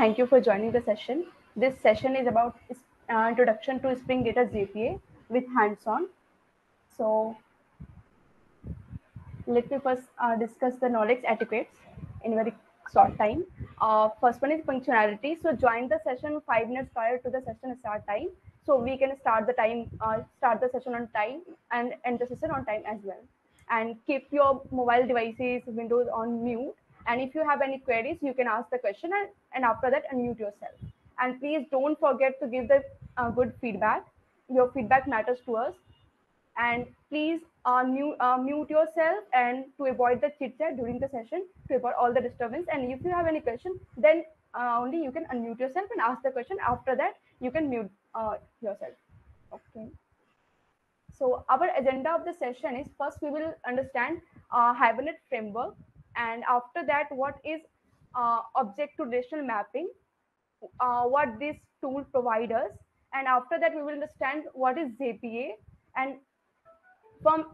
thank you for joining the session. This session is about introduction to Spring Data JPA with hands-on. So let me first discuss the knowledge etiquettes in very short time. First one is punctuality. So join the session 5 minutes prior to the session start time, so we can start the session on time and end the session on time as well. And keep your mobile devices, Windows on mute. And if you have any queries, you can ask the question, and after that, unmute yourself. And please don't forget to give the good feedback. Your feedback matters to us, and please mute yourself and to avoid the chit chat during the session, to avoid all the disturbance. And if you have any question, then only you can unmute yourself and ask the question. After that, you can mute yourself. Okay. So our agenda of the session is, first we will understand Hibernate framework, and after that what is object to relational mapping, what this tool provides us, and after that we will understand what is JPA. And from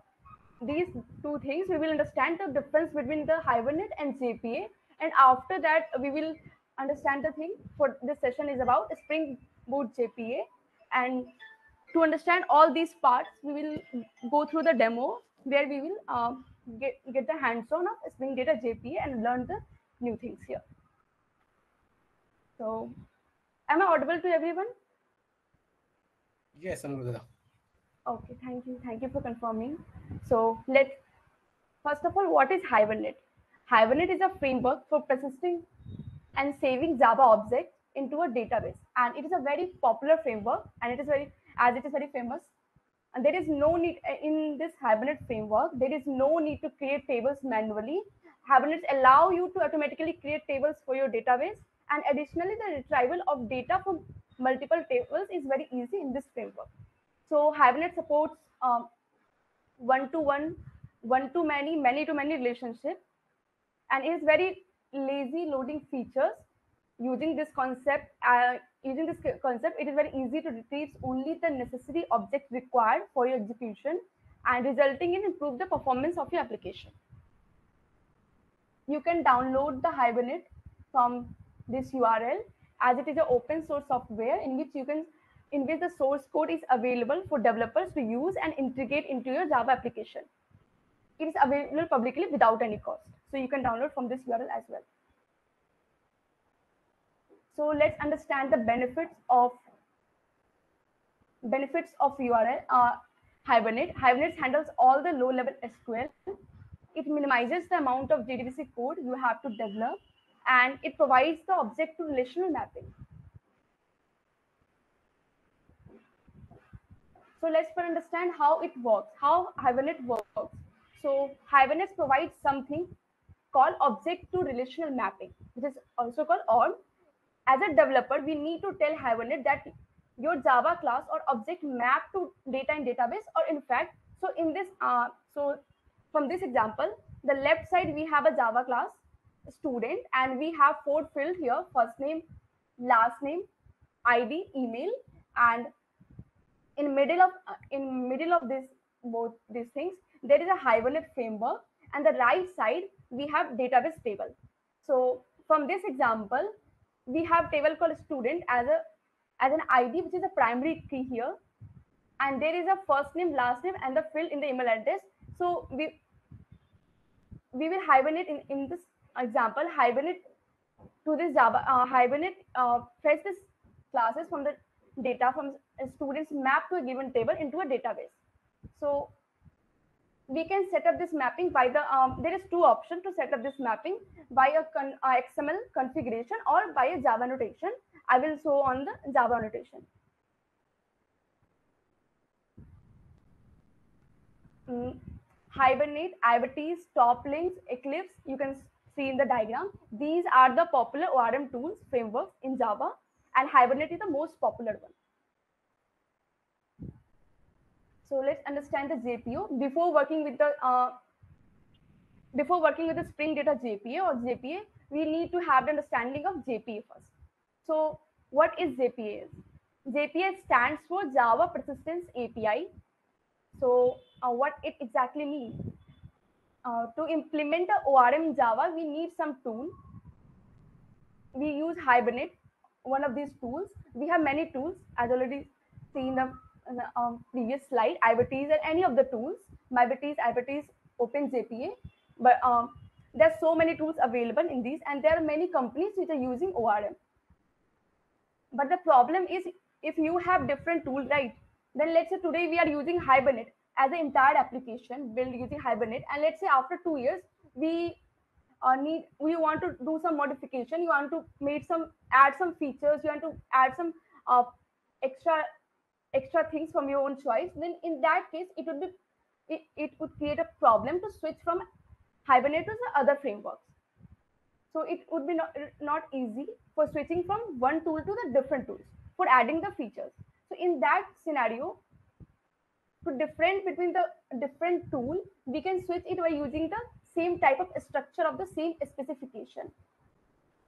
these two things, we will understand the difference between the Hibernate and JPA. And after that, we will understand the thing for this session is about Spring Boot JPA. And to understand all these parts, we will go through the demo where we will get the hands-on of Spring Data JPA and learn the new things here. So, am I audible to everyone? Yes, Anuradha. Okay, thank you. Thank you for confirming. So let's first of all, what is Hibernate? Hibernate is a framework for persisting and saving Java objects into a database, and it is a very popular framework, and it is very famous. And there is no need in this Hibernate framework. There is no need to create tables manually. Hibernates allow you to automatically create tables for your database, and additionally, the retrieval of data from multiple tables is very easy in this framework. So Hibernate supports one-to-one, one-to-many, many-to-many relationship, and it is very lazy loading features. Using this concept, it is very easy to retrieve only the necessary objects required for your execution, and resulting in improve the performance of your application. You can download the Hibernate from this URL, as it is an open source software in which the source code is available for developers to use and integrate into your Java application. It is available publicly without any cost. So you can download from this URL as well. So let's understand the benefits of URL. Hibernate. Hibernate handles all the low-level SQL. It minimizes the amount of JDBC code you have to develop, and it provides the object to relational mapping. So let's first understand how it works, how Hibernate works. So Hibernate provides something called object to relational mapping, which is also called ORM. As a developer, we need to tell Hibernate that your Java class or object map to data in database, or in fact, so in this, so from this example, the left side we have a Java class student, and we have 4 fields here: first name, last name, ID, email, and in middle of this both these things, there is a Hibernate framework, and the right side we have database table. So from this example, we have table called student as an ID, which is a primary key here, and there is a first name, last name, and the field in the email address. So we will Hibernate in this example, Hibernate to this Java, Hibernate fetch this classes from the data from students map to a given table into a database. So we can set up this mapping by the there is 2 options to set up this mapping: by a XML configuration or by a Java notation. I will show on the Java notation. Hibernate, IBTs, top links, Eclipse, you can see in the diagram. These are the popular ORM tools, frameworks in Java, and Hibernate is the most popular one. So let's understand the JPO. Before working with the Spring Data JPA or JPA, we need to have the understanding of JPA first. So what is JPA? JPA stands for Java Persistence API. So what it exactly means? To implement the ORM in Java, we need some tool. We use Hibernate one of these tools. We have many tools, as already seen in the previous slide, IBTs and any of the tools, MyBTs, IBTs, Open JPA. But there's so many tools available in these, and there are many companies which are using ORM. But the problem is, if you have different tools, right? Then let's say today we are using Hibernate as an entire application built using Hibernate, and let's say after 2 years we want to do some modification, you want to add some features, you want to add some uh, extra extra things from your own choice. Then in that case, it would create a problem to switch from Hibernate to the other frameworks. So it would be not easy for switching from one tool to the different tools for adding the features. So in that scenario, to different between the different tool, we can switch it by using the same type of structure of the same specification.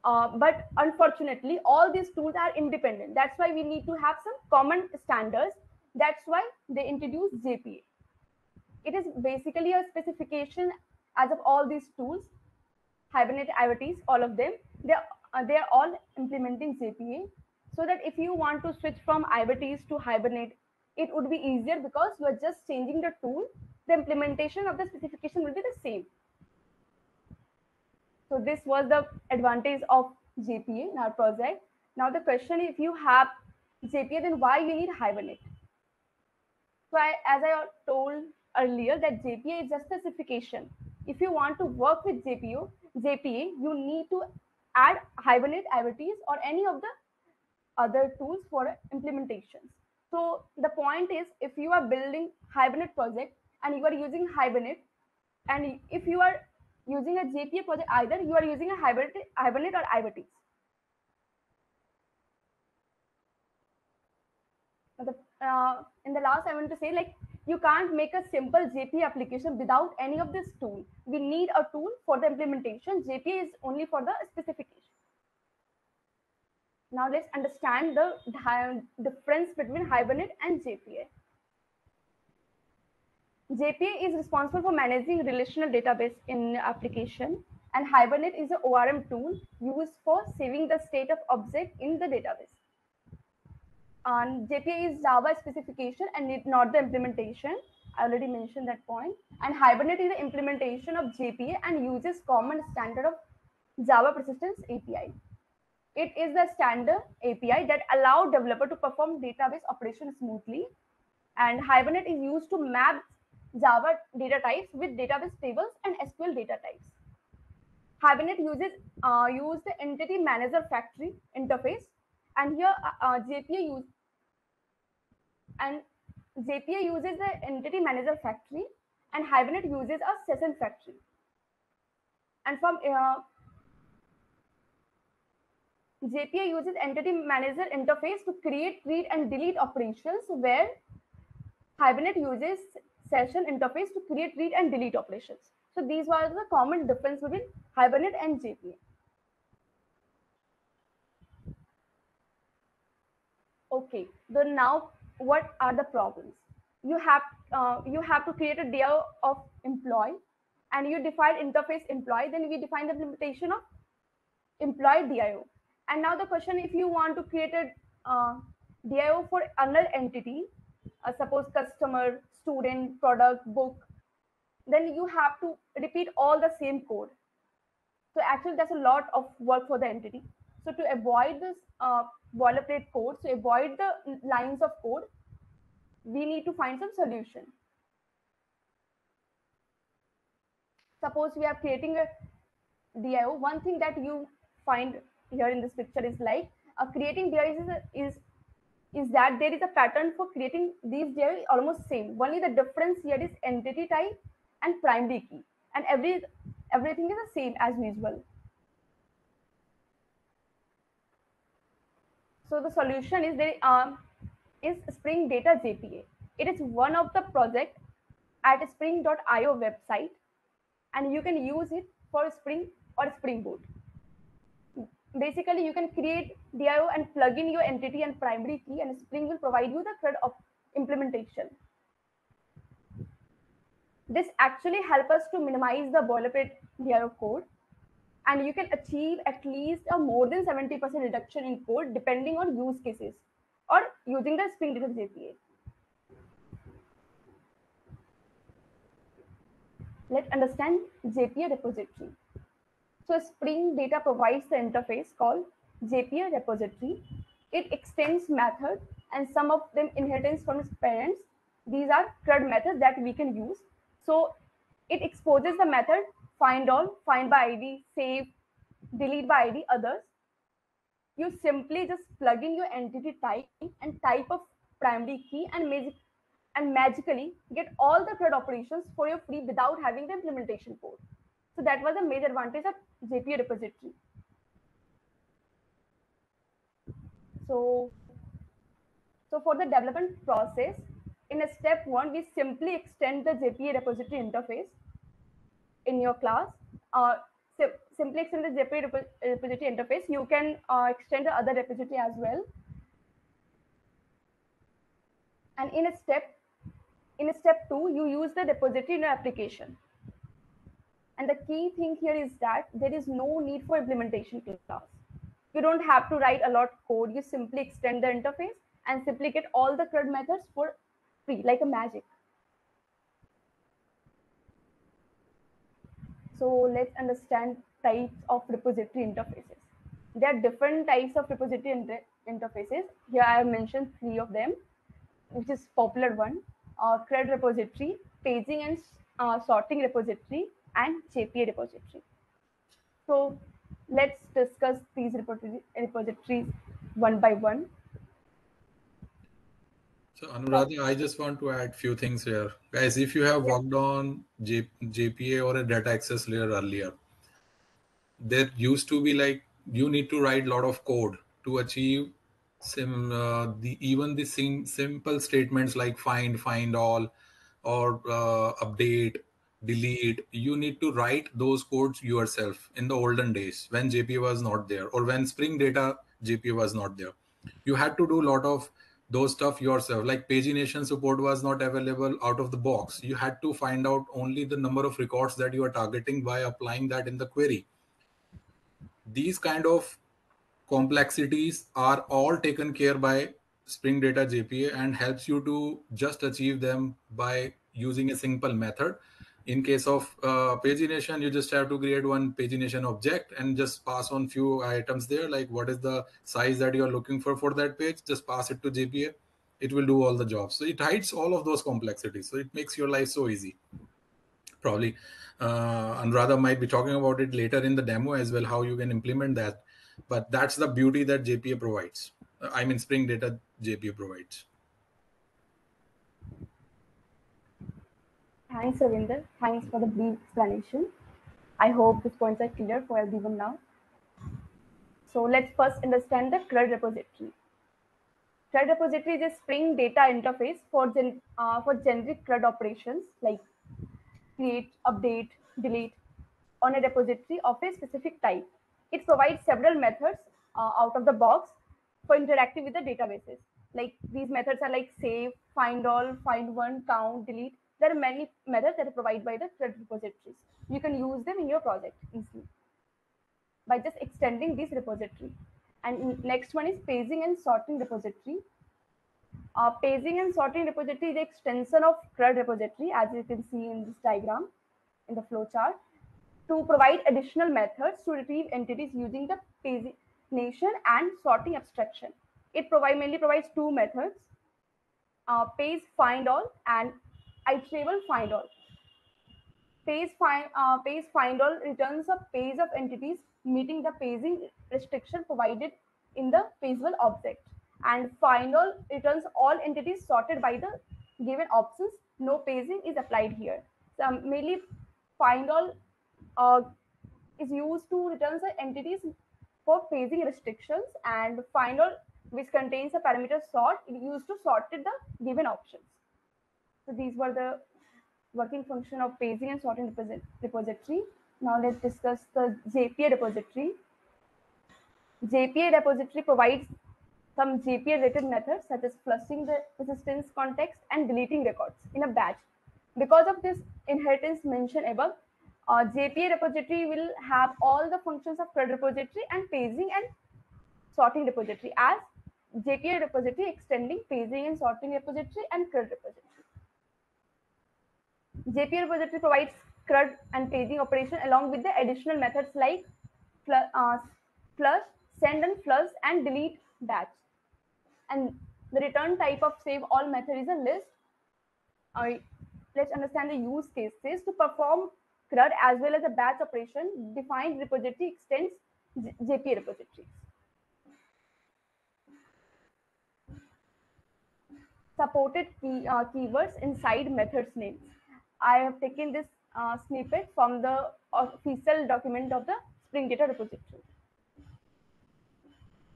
But unfortunately, all these tools are independent. That's why we need to have some common standards. That's why they introduced JPA. It is basically a specification as of all these tools, Hibernate, IoTs, all of them. They're all implementing JPA, so that if you want to switch from IoTs to Hibernate, it would be easier because you are just changing the tool. The implementation of the specification will be the same. So this was the advantage of JPA in our project. Now the question is, if you have JPA, then why you need Hibernate? So as I told earlier, that JPA is just a specification. If you want to work with JPA, you need to add Hibernate, IoTs, or any of the other tools for implementations. So the point is, if you are building Hibernate project and you are using Hibernate, and if you are using a JPA project, either you are using a Hibernate or IoTs. In the last, I want to say, like, you can't make a simple JPA application without any of this tool. We need a tool for the implementation. JPA is only for the specification. Now let's understand the difference between Hibernate and JPA. JPA is responsible for managing relational database in application, and Hibernate is an ORM tool used for saving the state of object in the database. And JPA is Java specification and not the implementation. I already mentioned that point. And Hibernate is the implementation of JPA and uses common standard of Java Persistence API. It is the standard API that allows developer to perform database operations smoothly. And Hibernate is used to map Java data types with database tables and SQL data types. Hibernate uses the entity manager factory interface, and here JPA uses the entity manager factory, and Hibernate uses a session factory. And from JPA uses entity manager interface to create, read, and delete operations, where Hibernate uses session interface to create, read, and delete operations. So these were the common difference between Hibernate and JPA. Okay, then now what are the problems? You have to create a DAO of employee, and you define interface employee. Then we define the implementation of employee DIO. And now the question, if you want to create a DIO for another entity, suppose customer, student, product, book, then you have to repeat all the same code. So actually, that's a lot of work for the entity. So to avoid this boilerplate code, to avoid the lines of code, we need to find some solution. Suppose we are creating a DIO. One thing that you find here in this picture is like creating DIO is that there is a pattern for creating these DIO almost same. Only the difference here is entity type and primary key, and everything is the same as usual. So the solution is Spring Data JPA. It is one of the project at spring.io website, and you can use it for Spring or Spring Boot. Basically, you can create DIO and plug in your entity and primary key, and Spring will provide you the thread of implementation. This actually helps us to minimize the boilerplate DIO code. and you can achieve at least a more than 70% reduction in code depending on use cases or using the Spring Data JPA. Let's understand JPA repository. So Spring Data provides the interface called JPA repository. It extends method and some of them inheritance from its parents. These are CRUD methods that we can use. So it exposes the method find all, find by ID, save, delete by ID, others. You simply just plug in your entity type and type of primary key and magically get all the CRUD operations for your free without having the implementation code. So that was a major advantage of JPA repository. So for the development process, in a step one, we simply extend the JPA repository interface in your class. Simply extend the JPA repository interface. You can extend the other repository as well. And in a step two, you use the repository in your application. And the key thing here is that there is no need for implementation class. You don't have to write a lot of code. You simply extend the interface and simply get all the CRUD methods for free, like a magic. So let's understand types of repository interfaces. There are different types of repository interfaces. Here I have mentioned 3 of them, which is popular one: CRUD repository, paging and sorting repository, and JPA repository. So let's discuss these repositories one by one. So Anuradha, I just want to add few things here. Guys, if you have worked on JPA or a data access layer earlier, there used to be like you need to write a lot of code to achieve even the simple statements like find all, or update, delete. You need to write those codes yourself in the olden days when JPA was not there, or when Spring Data JPA was not there. You had to do a lot of those stuff yourself. Like pagination support was not available out of the box. You had to find out only the number of records that you are targeting by applying that in the query. These kind of complexities are all taken care by Spring Data JPA and helps you to just achieve them by using a simple method. In case of pagination, you just have to create one pagination object and just pass on few items there, like what is the size that you are looking for that page. Just pass it to JPA. It will do all the jobs. So it hides all of those complexities. So it makes your life so easy. Probably Anuradha might be talking about it later in the demo as well, how you can implement that. But that's the beauty that JPA provides. I mean, Spring Data JPA provides. Thanks, Ravinder. Thanks for the brief explanation. I hope these points are clear for everyone now. So let's first understand the CRUD repository. CRUD repository is a Spring Data interface for generic CRUD operations like create, update, delete on a repository of a specific type. It provides several methods out of the box for interacting with the databases. Like these methods are like save, find all, find one, count, delete. There are many methods that are provided by the CRUD repositories. You can use them in your project easily by just extending this repository. And next one is paging and sorting repository. Paging and sorting repository is the extension of CRUD repository, as you can see in this diagram in the flowchart, to provide additional methods to retrieve entities using the pagination and sorting abstraction. It mainly provides 2 methods: page find all and iterable find all. Page find all returns a page of entities meeting the paging restriction provided in the pageable object, and find all returns all entities sorted by the given options. No paging is applied here. So mainly find all is used to return the entities for paging restrictions, and find all, which contains a parameter sort, is used to sort the given options. So these were the working function of paging and sorting repository. Now let's discuss the JPA repository. JPA repository provides some JPA related methods such as flushing the resistance context and deleting records in a batch. Because of this inheritance mentioned above, JPA repository will have all the functions of CRUD repository and paging and sorting repository as JPA repository extending paging and sorting repository and CRUD repository. JPA repository provides CRUD and paging operation along with the additional methods like flush, send and flush and delete batch. And the return type of save all method is a list. Let's understand the use cases. To perform CRUD as well as a batch operation, defined repository extends JPA repositories. Supported keywords inside methods names. I have taken this snippet from the official document of the Spring Data repository.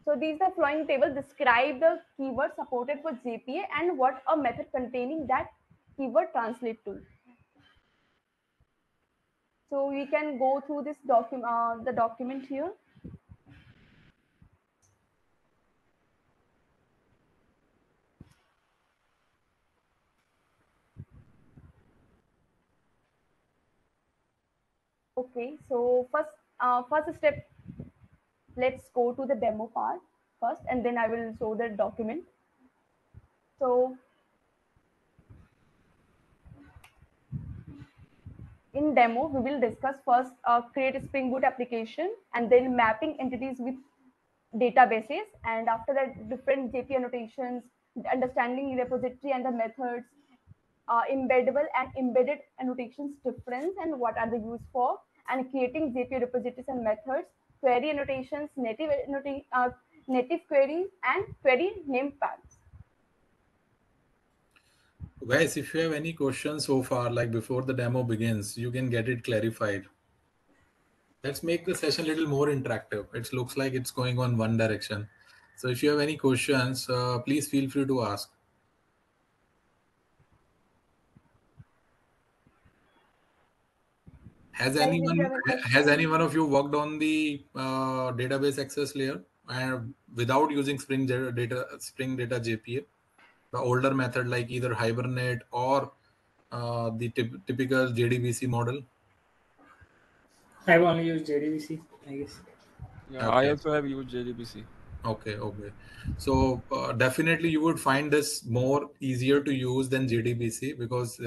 So these are flowing tables describe the keyword supported for JPA and what a method containing that keyword translate to. So we can go through this the document here. Okay, so first step, let's go to the demo part first, and then I will show the document. So in demo, we will discuss first create a Spring Boot application and then mapping entities with databases, and after that different JPA annotations, understanding repository and the methods, embeddable and embedded annotations difference and what are the used for, and creating JPA repositories and methods, query annotations, native queries, and query name paths. Guys, if you have any questions so far, like before the demo begins, you can get it clarified. Let's make the session a little more interactive. It looks like it's going on one direction. So if you have any questions, please feel free to ask. Has any one of you worked on the database access layer without using Spring Data JPA? The older method like either Hibernate or the typical JDBC model? I've only used JDBC, I guess. Yeah, Okay. I also have used JDBC. Okay. So definitely you would find this more easier to use than JDBC because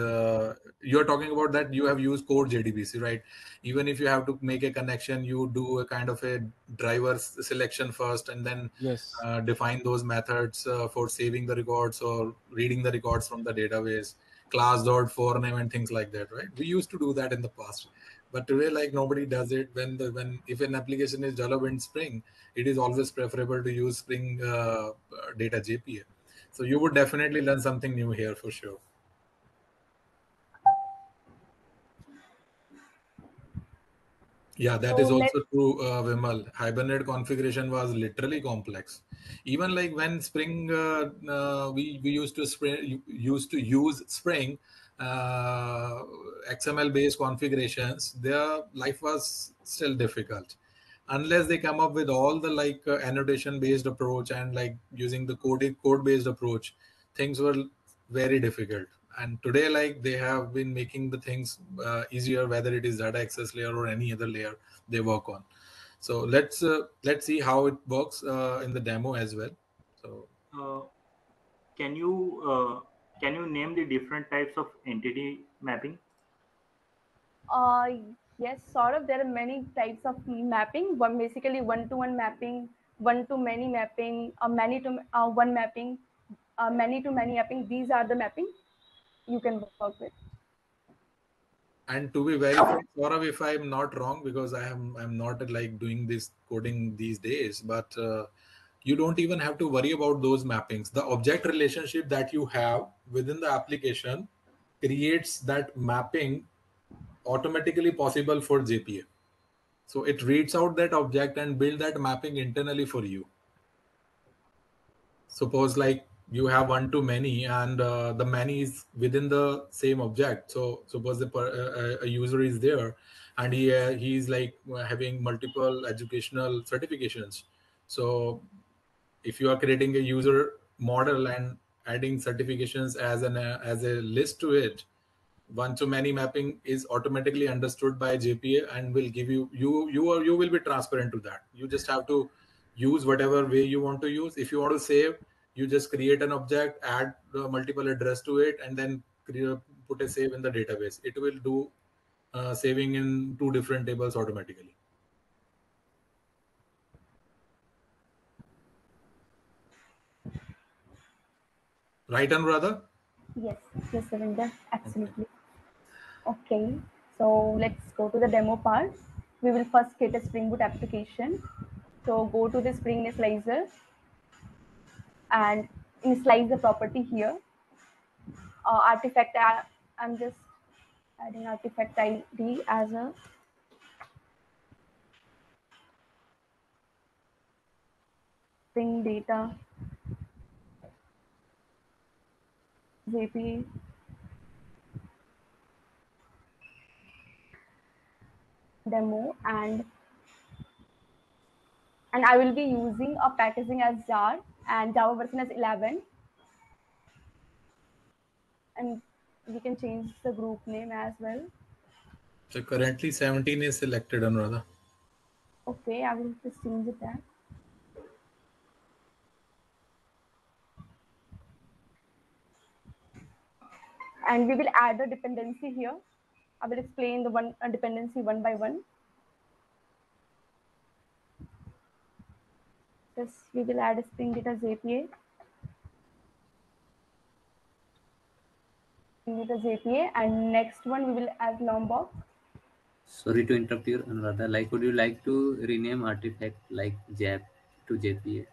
you're talking about that you have used core JDBC, right? Even if you have to make a connection, you do a kind of a driver selection first and then Yes. define those methods for saving the records or reading the records from the database, class.forName and things like that, right? We used to do that in the past. But today, like nobody does it. If an application is developed in Spring, it is always preferable to use Spring Data JPA. So you would definitely learn something new here for sure. Yeah, that is also true, Vimal. Hibernate configuration was literally complex. Even like when Spring, we used to use Spring XML-based configurations. Their life was still difficult, unless they come up with all the like annotation-based approach and like using the code-based approach. Things were very difficult. And today, like they have been making the things easier, whether it is data access layer or any other layer they work on. So let's see how it works in the demo as well. So can you name the different types of entity mapping? Yes, sort of. There are many types of mapping. One basically one-to-one mapping, one-to-many mapping, many-to-one mapping, many-to-many mapping. These are the mapping you can work with. And to be very frank, Saurav, if I'm not wrong, because I'm not like doing this coding these days, but you don't even have to worry about those mappings. The object relationship that you have within the application creates that mapping automatically possible for JPA. So it reads out that object and build that mapping internally for you. Suppose like you have one to many and the many is within the same object. So suppose a user is there and he's like having multiple educational certifications. So if you are creating a user model and adding certifications as a list to it, one-to-many mapping is automatically understood by JPA and will give you will be transparent to that. You just have to use whatever way you want to use. If you want to save, you just create an object, add the multiple address to it, and then put a save in the database. It will do saving in 2 different tables automatically. Right, Anuradha? Yes, Ravinder, absolutely. Okay, so let's go to the demo part. We will first create a Spring Boot application. So go to the Spring Initializer and initialize the property here. Artifact, I'm just adding artifact ID as a Spring Data JPA demo, and I will be using a packaging as jar and Java version as 11, and we can change the group name as well. So currently 17 is selected, Anuradha. Okay, I will just change it there. And we will add a dependency here. I will explain the one dependency one by one. This we will add a Spring Data JPA. Spring Data JPA, and next one we will add Lombok. Sorry to interrupt you, Anuradha. Like, would you like to rename artifact like JAP to JPA?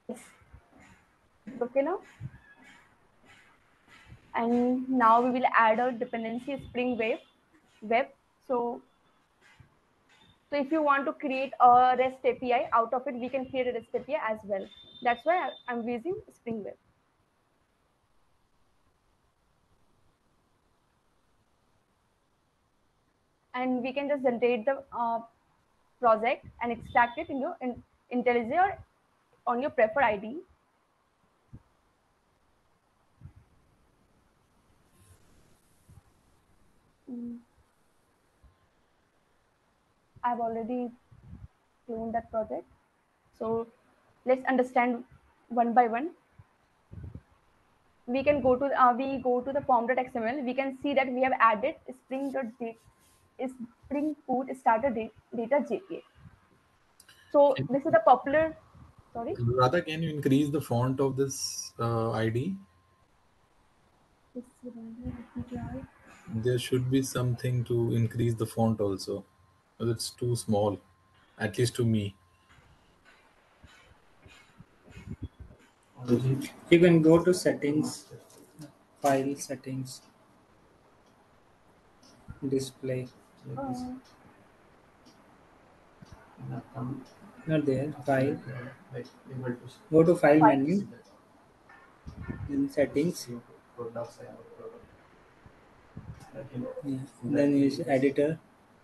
Yes. Okay now. And now we will add a dependency Spring Web. So if you want to create a REST API out of it, we can create a REST API as well. That's why I'm using Spring Web. And we can just generate the project and extract it in your IntelliJ or on your preferred ID. I've already cloned that project. So let's understand one by one. We can go to the form.xml. We can see that we have added Spring Boot starter data JPA. So this is the popular. Sorry. Anuradha, can you increase the font of this ID? There should be something to increase the font also. It's too small, at least to me. You can go to settings, file settings, display. Not there. File. Go to file menu. Then settings. Yeah. Then use editor.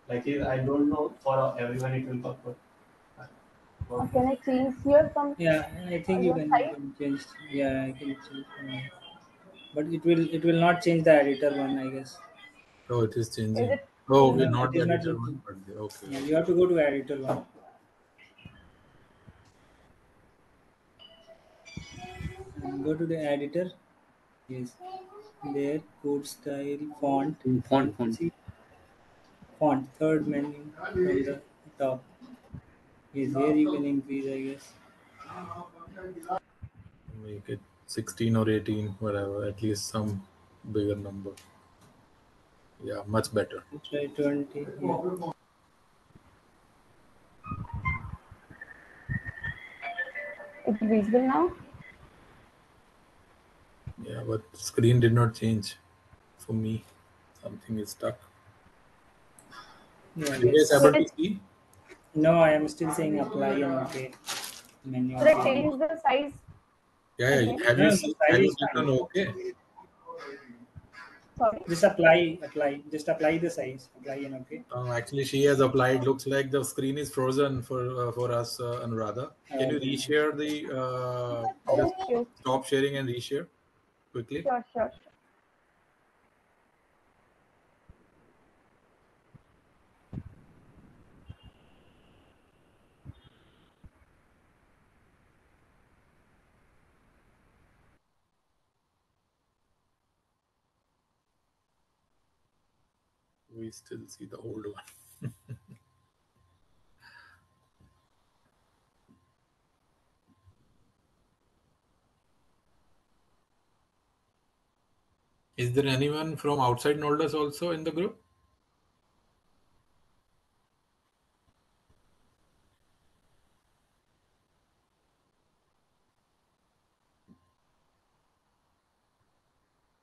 Like I don't know for everyone it will work. Can I change here from? Yeah, I think you can change. Yeah, I can change. But it will not change the editor one, I guess. Oh, it is changing. Is it? Oh, No, not it the is not editor changing. one, but the, okay. Yeah, you have to go to editor one. And go to the editor. Yes. There, code style, font. Font. See, font, third menu from the top. Yes, here you can increase, I guess. Make it 16 or 18, whatever, at least some bigger number. Yeah, much better. Try 20. Yeah. It's visible now. Yeah, but screen did not change for me. Something is stuck. Yeah, You guys able to see? no, I am still saying apply and okay. Menu. Should I change the size? Yeah. Okay. Have No, you the seen? size Have you is clicked on fine. OK? Sorry. Just apply. Just apply the size. Apply and okay. Actually, she has applied. Looks like the screen is frozen for us, Anuradha. Can you Okay. reshare the just Yes. stop sharing and reshare quickly? Sure. We still see the old one. Is there anyone from outside Noldus also in the group?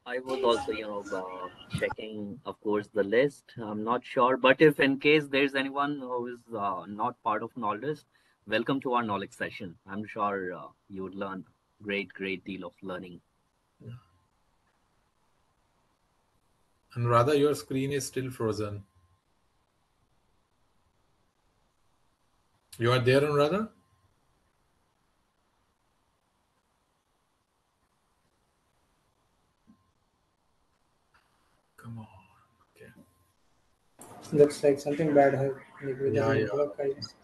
I was also, checking, of course, the list. I'm not sure, but if in case there's anyone who is not part of knowledge, welcome to our knowledge session. I'm sure you would learn great deal of learning. Anuradha, your screen is still frozen. You are there, Anuradha? Come on. Okay. Looks like something bad has like with the Yeah. network. I guess.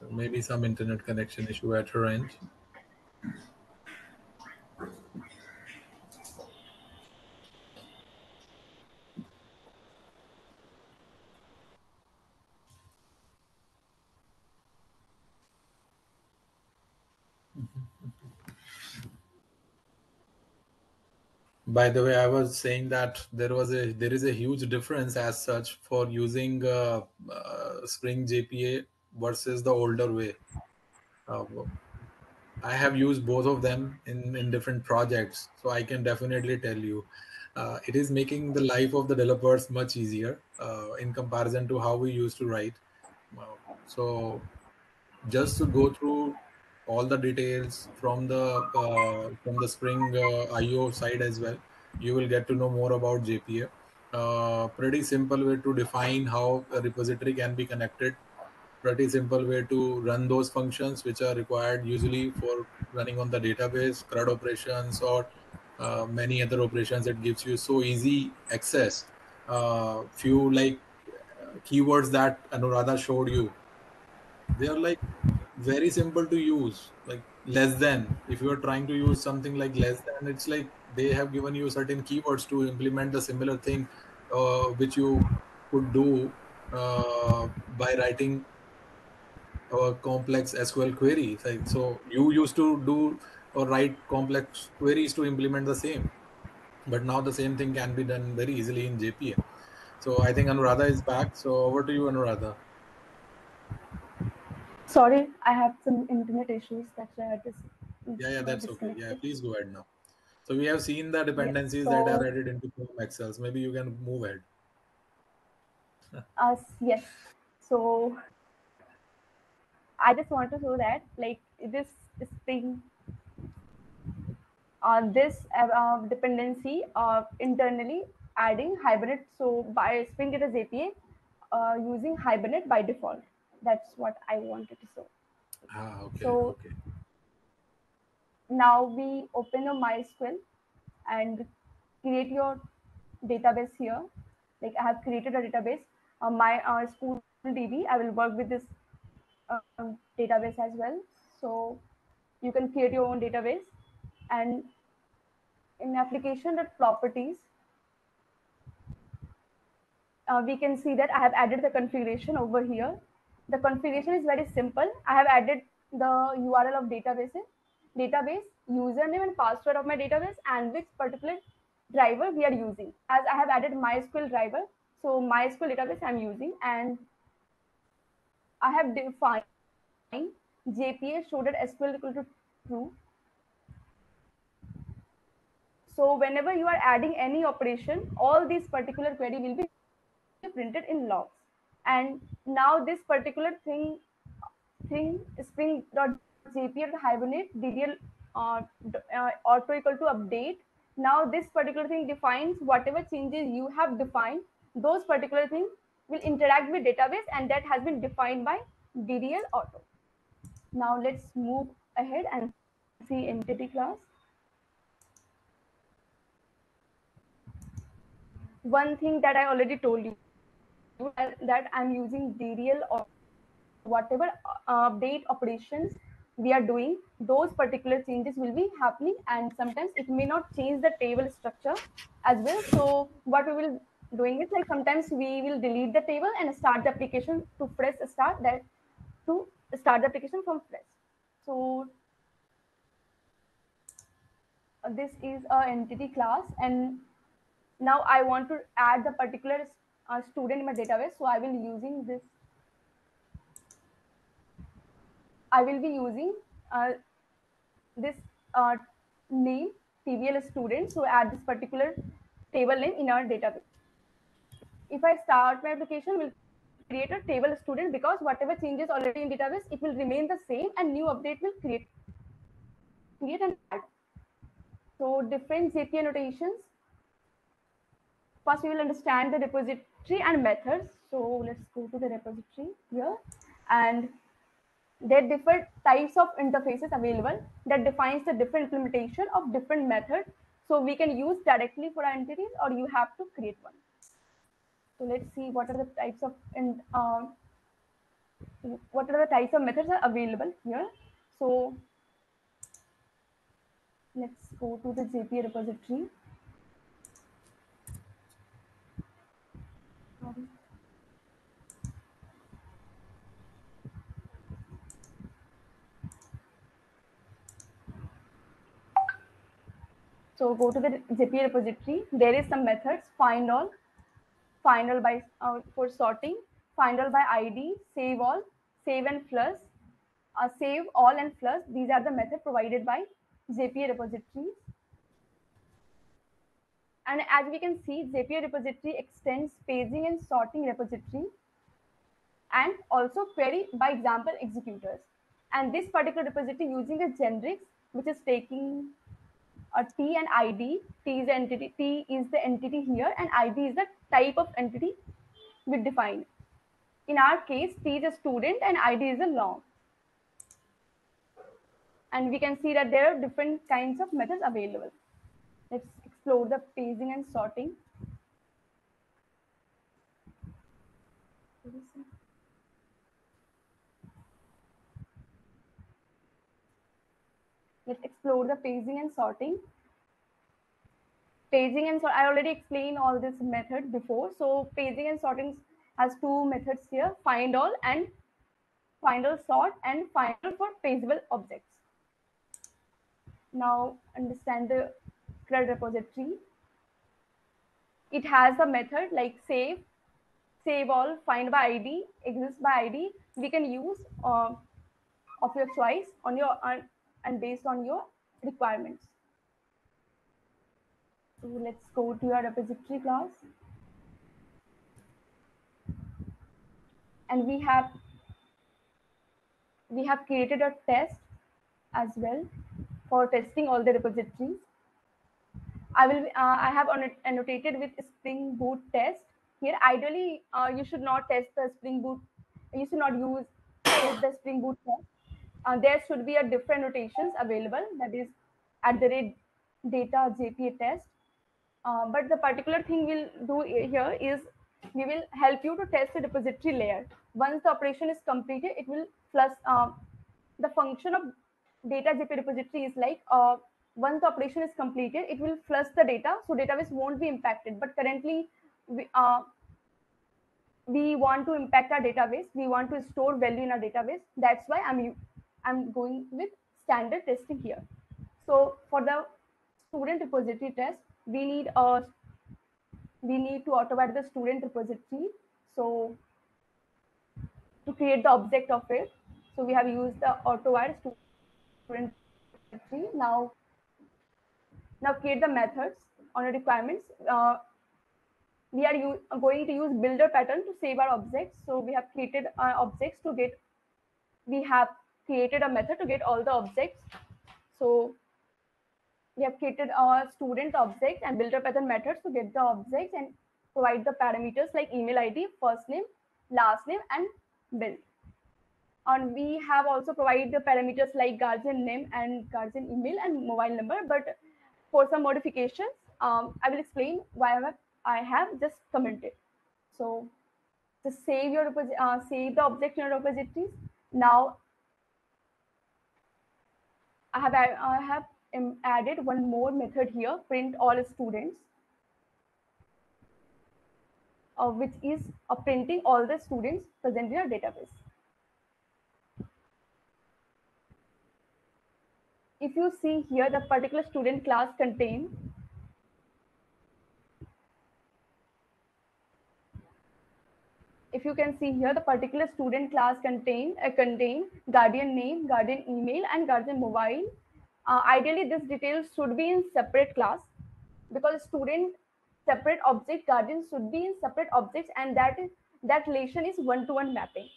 Maybe some internet connection issue at her end. By the way, I was saying that there is a huge difference as such for using Spring JPA versus the older way. Uh, I have used both of them in different projects, so I can definitely tell you, it is making the life of the developers much easier in comparison to how we used to write. So just to go through all the details from the Spring IO side as well, you will get to know more about JPA. Pretty simple way to define how a repository can be connected. Pretty simple way to run those functions which are required usually for running on the database, CRUD operations, or many other operations that gives you so easy access. Few like keywords that Anuradha showed you, they are like very simple to use, like less than. If you are trying to use something like less than, it's like they have given you certain keywords to implement the similar thing, which you could do by writing a complex SQL query. Like, so you used to do or write complex queries to implement the same, but now the same thing can be done very easily in JPA. So I think Anuradha is back. So over to you, Anuradha. Sorry, I have some internet issues. That's why I just Yeah, got that's okay. Yeah, disconnected. please go ahead now. So we have seen the Yes. dependencies that are added into Chrome Excels. Maybe you can move ahead. Yes. So I just want to show that like this thing, this dependency internally adding Hibernate. So by Spring Data JPA using Hibernate by default. That's what I wanted to show. Okay, So okay. now we open a MySQL and create your database here. Like I have created a database, my school DB. I will work with this database as well. So you can create your own database, and in application that properties, we can see that I have added the configuration over here. The configuration is very simple. I have added the URL of database, username and password of my database, and which particular driver we are using. As I have added MySQL driver, so MySQL database I'm using, and I have defined JPA showed that SQL equal to true. So whenever you are adding any operation, all these particular query will be printed in logs. And now this particular thing Spring.jp Hibernate DDL auto equal to update Now this particular thing defines whatever changes you have defined. Those particular things will interact with database, and that has been defined by DDL auto. Now let's move ahead and see entity class. One thing that I already told you, that I'm using DDL or whatever update operations we are doing, those particular changes will be happening, and sometimes it may not change the table structure as well. So what we will doing is, like, sometimes we will delete the table and start the application to fresh start that to start the application from fresh. So this is a entity class, and now I want to add the particular student in my database. So I will using this. I will be using this name TVL student. So add this particular table name in our database. If I start my application, we'll create a table student, because whatever changes already in database, it will remain the same, and new update will create and add. So different JPA notations. First, we will understand the repository and methods. So let's go to the repository here, and there are different types of interfaces available that defines the different implementation of different methods. So we can use directly for our entities, or you have to create one. So let's see what are the types of methods are available here. So let's go to the JPA repository. So go to the JPA repository. There is some methods: find all by for sorting, find all by ID, save all, save and flush, save all and flush. These are the methods provided by JPA repositories. And as we can see, JPA repository extends paging and sorting repository, and also query by example executors. And this particular repository using a generics, which is taking a T and ID. T is the entity. T is the entity here, and ID is the type of entity we define. In our case, T is a student and ID is a long. And we can see that there are different kinds of methods available. Let's explore the paging and sorting. Let's explore the paging and sorting. Paging and sort, I already explained all this method before. So paging and sorting has two methods here: find all and find all sort, and find all for pageable objects. Now understand the CRUD repository. It has a method like save, save all, find by ID, exist by ID. We can use of your choice on your and based on your requirements. So let's go to your repository class, and we have created a test as well for testing all the repositories. I have annotated with Spring Boot test here. Ideally, you should not test the Spring Boot. You should not use the Spring Boot test. There should be a different notations available, that is @data JPA test. But the particular thing we'll do here is we will help you to test the repository layer. Once the operation is completed, it will plus the function of data JPA repository is like once the operation is completed, it will flush the data, so database won't be impacted. But currently, we want to impact our database. We want to store value in our database. That's why I'm going with standard testing here. So for the student repository test, we need to automate the student repository. So to create the object of it, so we have used the auto-add student repository. Now create the methods on the requirements. We are going to use builder pattern to save our objects. So we have created objects to get. We have created a method to get all the objects. So we have created a student object and built up other methods to get the objects and provide the parameters like email ID, first name, last name, and build. And we have also provided the parameters like guardian name and guardian email and mobile number. But for some modifications, I will explain why I have just commented. So just save your save the object in your repositories. Now I have added one more method here, print all students, which is printing all the students present in your database. If you see here, the particular student class contain if you can see here, the particular student class contain guardian name, guardian email, and guardian mobile. Ideally, this details should be in separate class because student separate object, guardian should be in separate objects, and that relation is one-to-one mapping.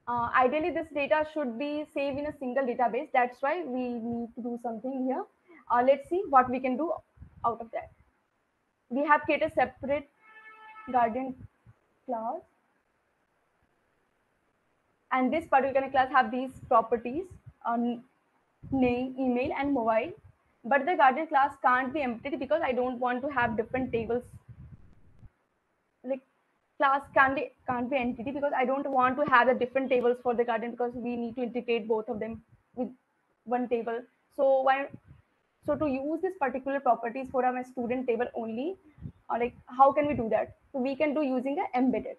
Ideally, this data should be saved in a single database. That's why we need to do something here. Let's see what we can do out of that. We have created a separate guardian class, and this particular class have these properties on name, email, and mobile. But the guardian class can't be emptied because I don't want to have different tables. Like class can't be entity because I don't want to have the different tables for the guardian because we need to integrate both of them with one table. So to use this particular properties for my student table only, like how can we do that? So we can do using the embedded.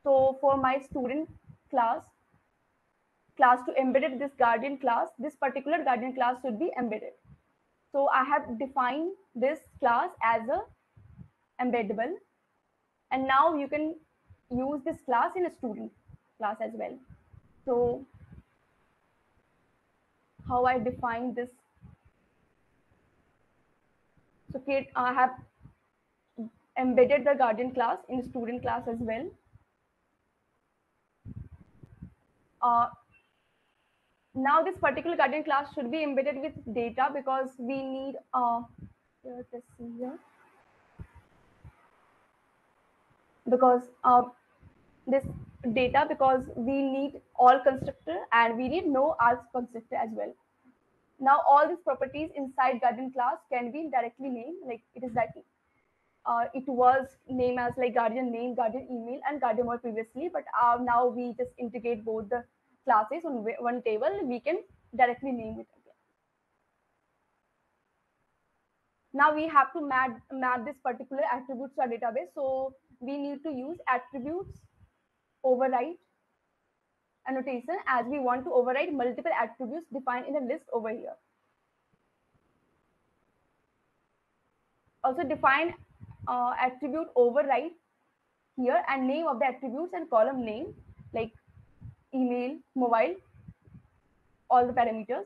So for my student class to embedded this guardian class, this particular guardian class should be embedded. So I have defined this class as a embeddable, and now you can use this class in a student class as well. So how I define this? So I have embedded the guardian class in student class as well. Now this particular guardian class should be embedded with data because we need let's see here, because this data, because we need all constructor and we need no else constructor as well. Now all these properties inside guardian class can be directly named, like it is that it was named as like guardian name, guardian email, and guardian mode previously, but now we just integrate both the classes on one table. We can directly name it again. Now we have to map this particular attributes to our database. So we need to use attributes override annotation as we want to override multiple attributes defined in a list over here. Also define attribute override here and name of the attributes and column name like email, mobile, all the parameters.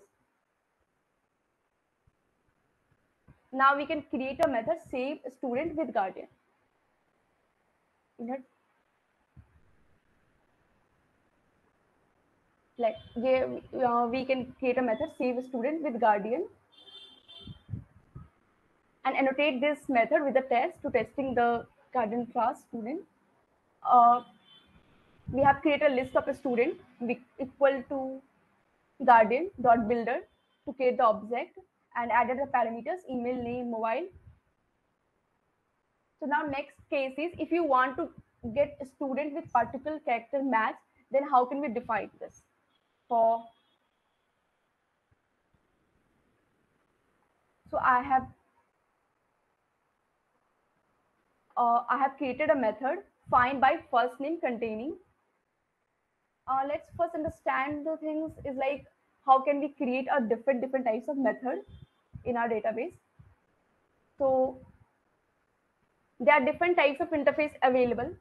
Now we can create a method save student with guardian. Like we can create a method save student with guardian and annotate this method with the test to testing the guardian class student. We have created a list of a student equal to guardian dot builder to create the object and added the parameters email, name, mobile. So now next case is if you want to get a student with particular character match, then how can we define this? So I have created a method find by first name containing. Let's first understand the things is like how can we create a different types of method in our database. So there are different types of interface available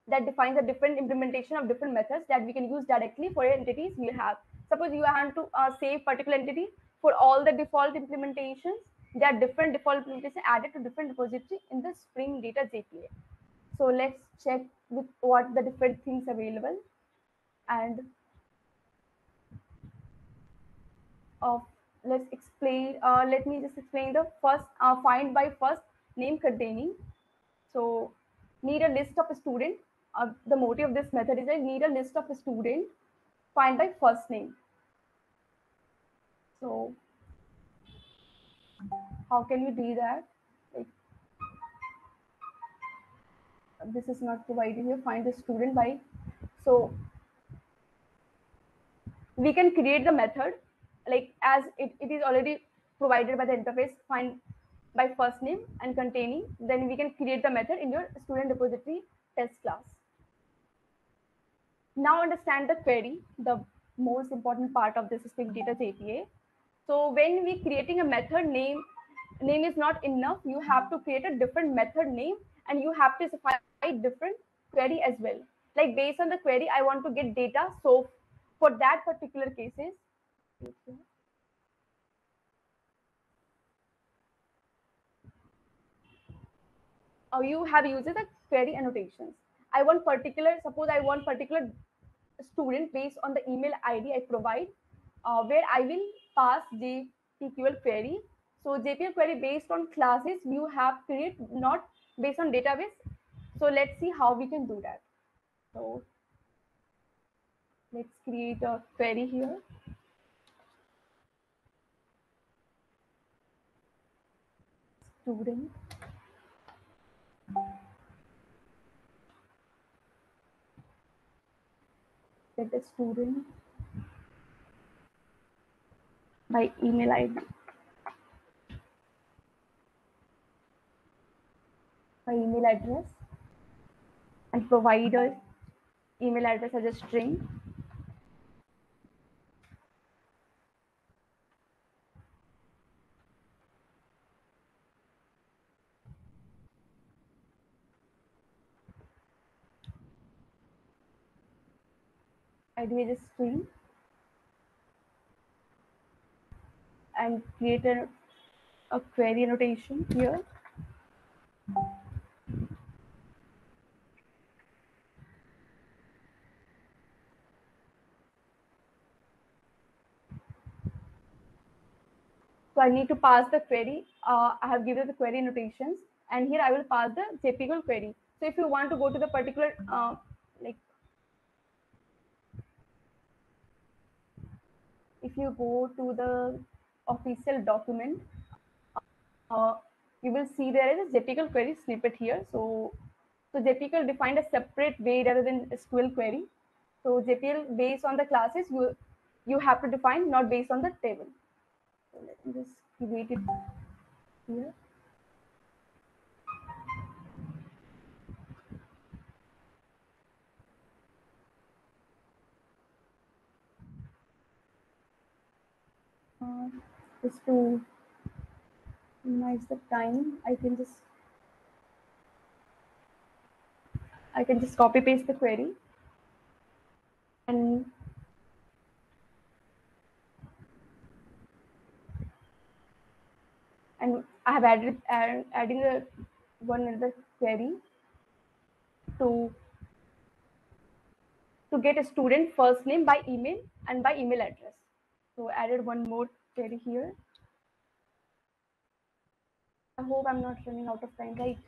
that defines a different implementation of different methods that we can use directly for entities we have. Suppose you want to save particular entity for all the default implementations. There are different default implementations added to different repository in the Spring Data JPA. So let's check with what the different things available. And let's explain. Let me just explain the first find by first name containing. So need a list of a student. The motive of this method is I need a list of a student find by first name. So how can we do that? Like, this is not provided here. Find the student by. So we can create the method like as it is already provided by the interface find by first name and containing. Then we can create the method in your student repository test class. Now understand the query, the most important part of this Spring Data JPA. So when we creating a method name is not enough. You have to create a different method name and you have to specify different query as well. Like based on the query, I want to get data. So for that particular cases, you have used the query annotations. I want particular, suppose I want particular student based on the email ID I provide, where I will pass JPQL query. So JPL query based on classes you have create, not based on database. So let's see how we can do that. So let's create a query here. Student. Get the student by email ID. By email address and provide a email address as a string. ID as a string and create a query annotation here. So I need to pass the query. I have given the query notations, and here I will pass the JPL query. So if you want to go to the particular, like, if you go to the official document, you will see there is a JPL query snippet here. So JPL defined a separate way rather than SQL query. So JPL based on the classes you have to define, not based on the table. So let me just create it here. Just to minimize the time, I can just copy paste the query and I have adding a one another query to get a student first name by email and by email address. So added one more query here. I hope I'm not running out of time, right?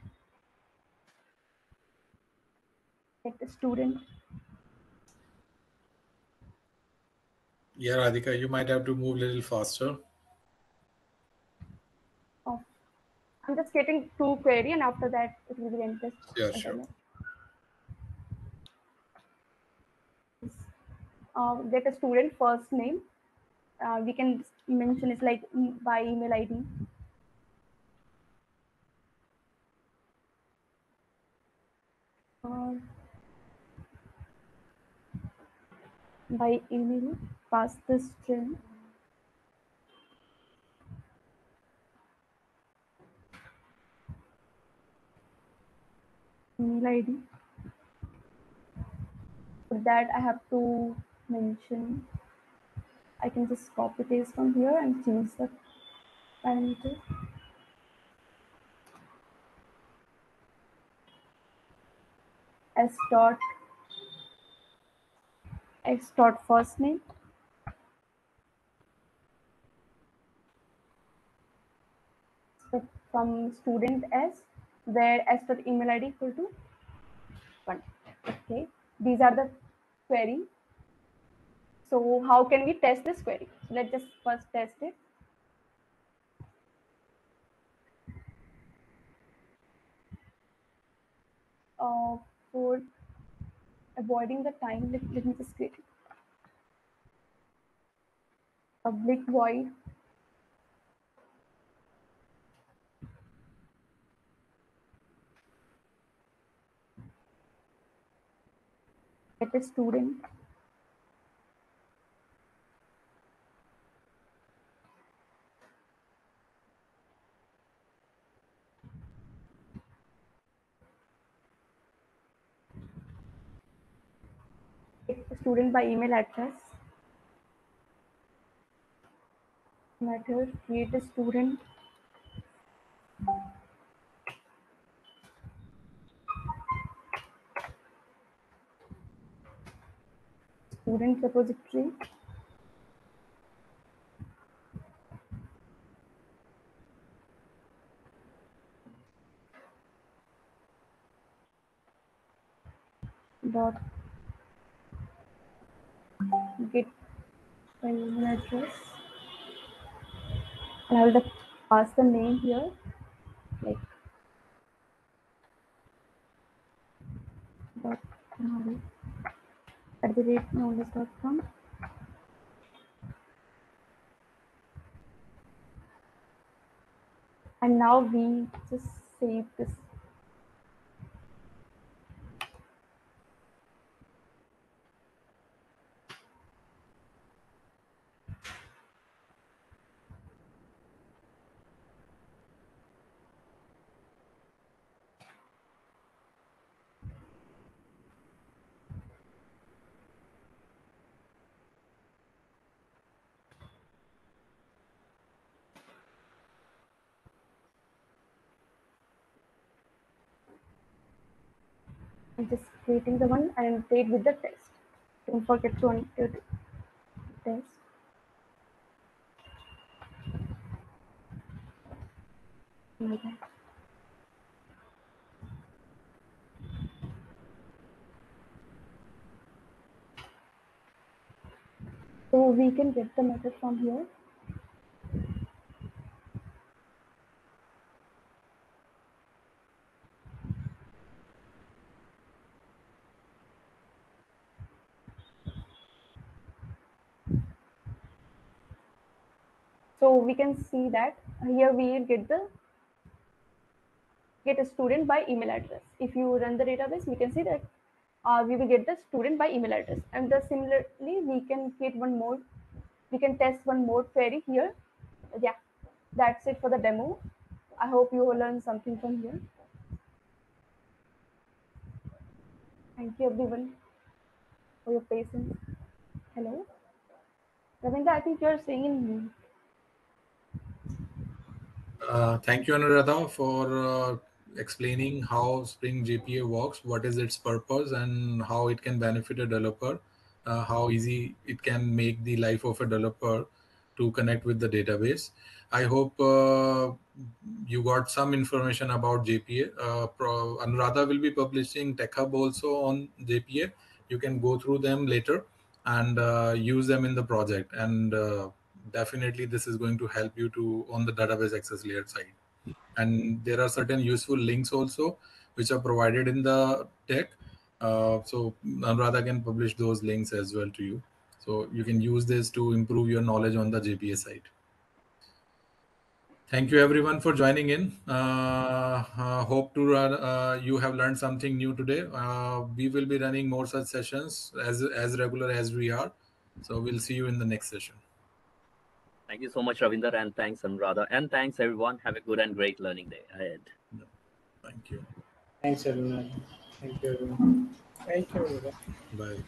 Get the student. Yeah, Radhika, you might have to move a little faster. Oh, I'm just getting two query and after that it will be endless. Yeah, sure. Get a student first name. We can mention it's like by email ID. By email, pass the string. Email ID. For that, I have to mention. I can just copy paste from here and change the parameter. S dot first name from student S, where S dot email ID equal to 1. Okay, these are the query. So how can we test this query? So let's just first test it. For avoiding the time, let me just create public void get a student by email address. Method create a student repository. Dot get by email address. And I will pass the name here, like dot knowledge@knowledge.com. And now we just save this. I'm just creating the one and wait with the test. Don't forget to test. Okay. So we can get the method from here. So we can see that here we will get a student by email address. If you run the database, we can see that we will get the student by email address. And similarly, we can create one more. We can test one more query here. Yeah, that's it for the demo. I hope you will learn something from here. Thank you everyone for your patience. Hello, Ravinda, I think you're saying in mute. Thank you, Anuradha, for explaining how Spring JPA works, what is its purpose, and how it can benefit a developer, how easy it can make the life of a developer to connect with the database. I hope you got some information about JPA. Anuradha will be publishing Tech Hub also on JPA. You can go through them later and use them in the project. And definitely this is going to help you to on the database access layer side. And there are certain useful links also which are provided in the tech. So Anuradha can publish those links as well to you. So you can use this to improve your knowledge on the JPA side. Thank you everyone for joining in. Hope to you have learned something new today. We will be running more such sessions as regular as we are. So we'll see you in the next session. Thank you so much, Ravinder, and thanks, Anuradha. And thanks, everyone. Have a good and great learning day ahead. Thank you. Thanks, everyone. Thank you, everyone. Thank you. Bye.